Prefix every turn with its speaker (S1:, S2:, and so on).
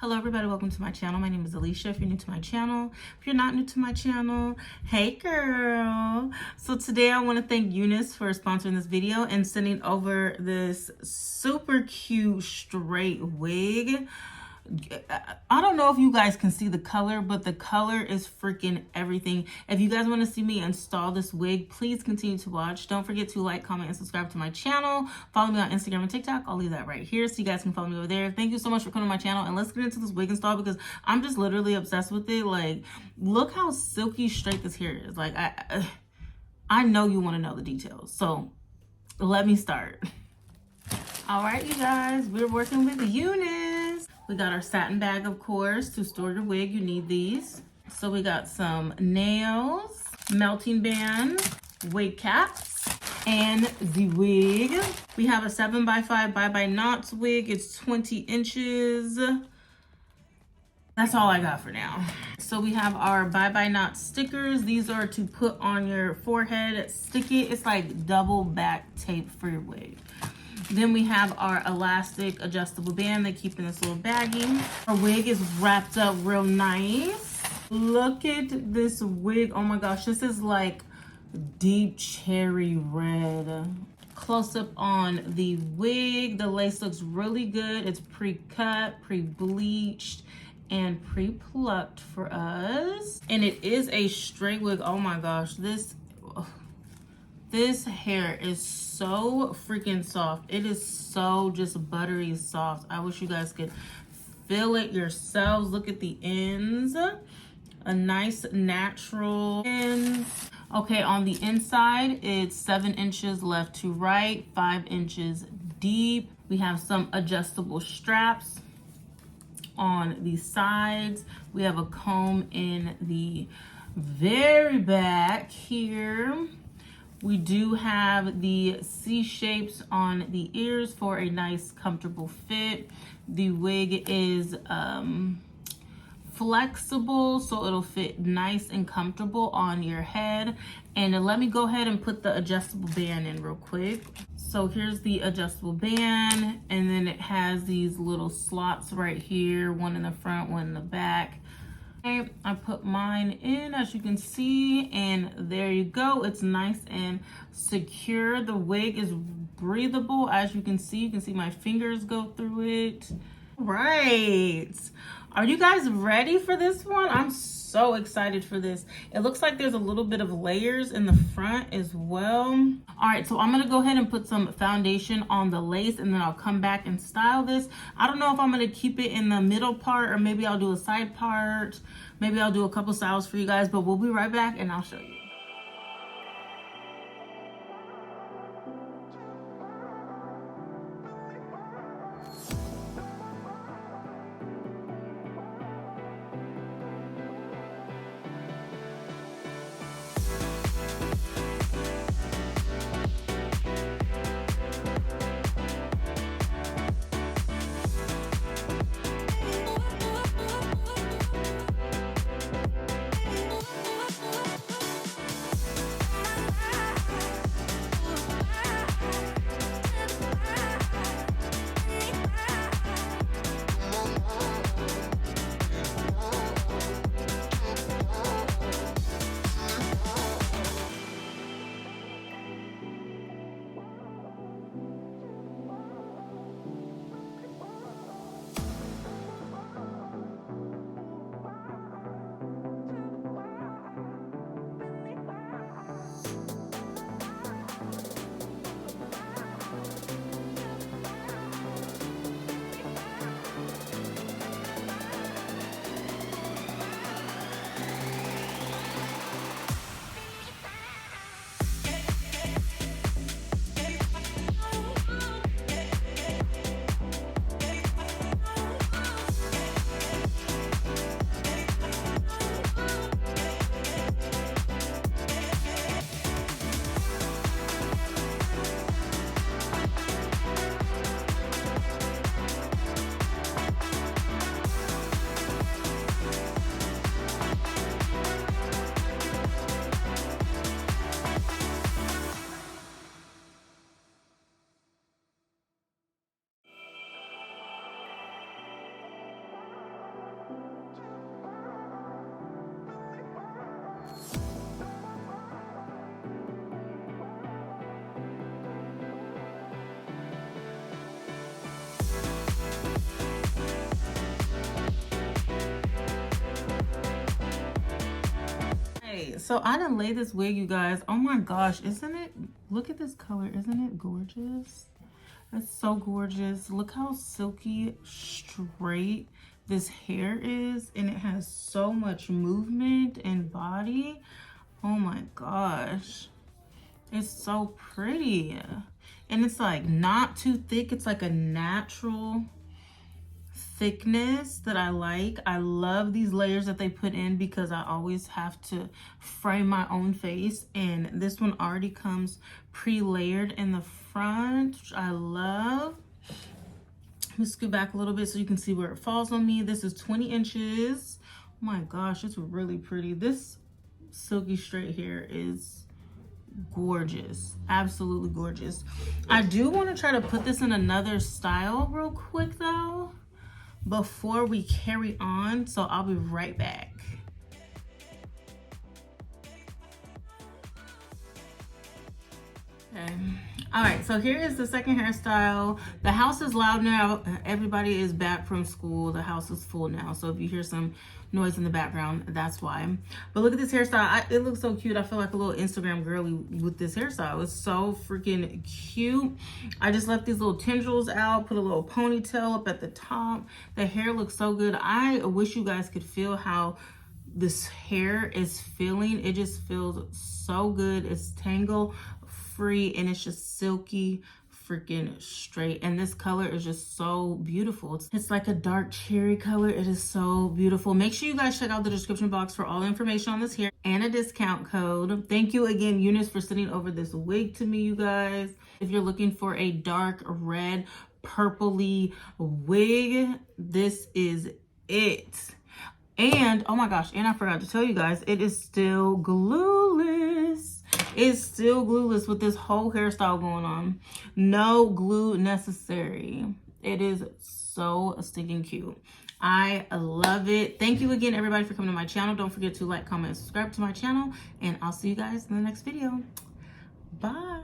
S1: Hello everybody, welcome to my channel. My name is Alishia. If you're new to my channel, if you're not new to my channel, hey girl. So today I want to thank UNICE for sponsoring this video and sending over this super cute straight wig. I don't know if you guys can see the color, but the color is freaking everything. If you guys want to see me install this wig, please continue to watch. Don't forget to like, comment, and subscribe to my channel. Follow me on Instagram and TikTok. I'll leave that right here so you guys can follow me over there. Thank you so much for coming to my channel, and let's get into this wig install because I'm just literally obsessed with it. Like, look how silky straight this hair is. Like, I know you want to know the details, so let me start. All right, you guys, we're working with UNICE. We got our satin bag, of course. To store your wig, you need these. So we got some nails, melting band, wig caps, and the wig. We have a 7x5 bye-bye knots wig. It's 20 inches. That's all I got for now. So we have our bye-bye knot stickers. These are to put on your forehead, stick it. It's like double back tape for your wig. Then we have our elastic adjustable band they keep in this little baggie. Our wig is wrapped up real nice. Look at this wig. Oh my gosh, this is like deep cherry red. Close up on the wig. The lace looks really good. It's pre-cut, pre-bleached, and pre-plucked for us. And it is a straight wig. Oh my gosh, this hair is so freaking soft. It is so just buttery soft. I wish you guys could feel it yourselves. Look at the ends. A nice natural ends. Okay, on the inside, it's 7 inches left to right, 5 inches deep. We have some adjustable straps on the sides. We have a comb in the very back here. We do have the C shapes on the ears for a nice comfortable fit. The wig is flexible, so it'll fit nice and comfortable on your head. And let me go ahead and put the adjustable band in real quick. So here's the adjustable band, and then it has these little slots right here, one in the front, one in the back. I put mine in, as you can see, and there you go. It's nice and secure. The wig is breathable, as you can see. You can see my fingers go through it. Right. Are you guys ready for this one? I'm so excited for this. It looks like there's a little bit of layers in the front as well. All right, so I'm gonna go ahead and put some foundation on the lace, and then I'll come back and style this. I don't know if I'm gonna keep it in the middle part, or maybe I'll do a side part. Maybe I'll do a couple styles for you guys, but we'll be right back and I'll show you. So I done laid this wig, you guys. Oh my gosh, isn't it? Look at this color. Isn't it gorgeous? It's so gorgeous. Look how silky straight this hair is, and it has so much movement and body. Oh my gosh, it's so pretty. And it's like not too thick. It's like a natural thickness that I like. I love these layers that they put in because I always have to frame my own face, and this one already comes pre-layered in the front, which I love. Let me scoot back a little bit so you can see where it falls on me. This is 20 inches. Oh my gosh, it's really pretty. This silky straight hair is gorgeous, absolutely gorgeous. I do want to try to put this in another style real quick though before we carry on, so I'll be right back. Okay, all right, so here is the second hairstyle. The house is loud now. Everybody is back from school. The house is full now, so if you hear some noise in the background, that's why. But look at this hairstyle. It looks so cute. I feel like a little Instagram girly with this hairstyle. It's so freaking cute. I just left these little tendrils out, put a little ponytail up at the top. The hair looks so good. I wish you guys could feel how this hair is feeling. It just feels so good. It's tangle free and it's just silky freaking straight, and this color is just so beautiful. It's like a dark cherry color. It is so beautiful. Make sure you guys check out the description box for all the information on this hair and a discount code. Thank you again, UNICE, for sending over this wig to me, you guys. If you're looking for a dark red purpley wig, this is it. And oh my gosh, and I forgot to tell you guys, it is still glueless. It's still glueless with this whole hairstyle going on. No glue necessary. It is so stinking cute. I love it. Thank you again, everybody, for coming to my channel. Don't forget to like, comment, and subscribe to my channel, and I'll see you guys in the next video. Bye.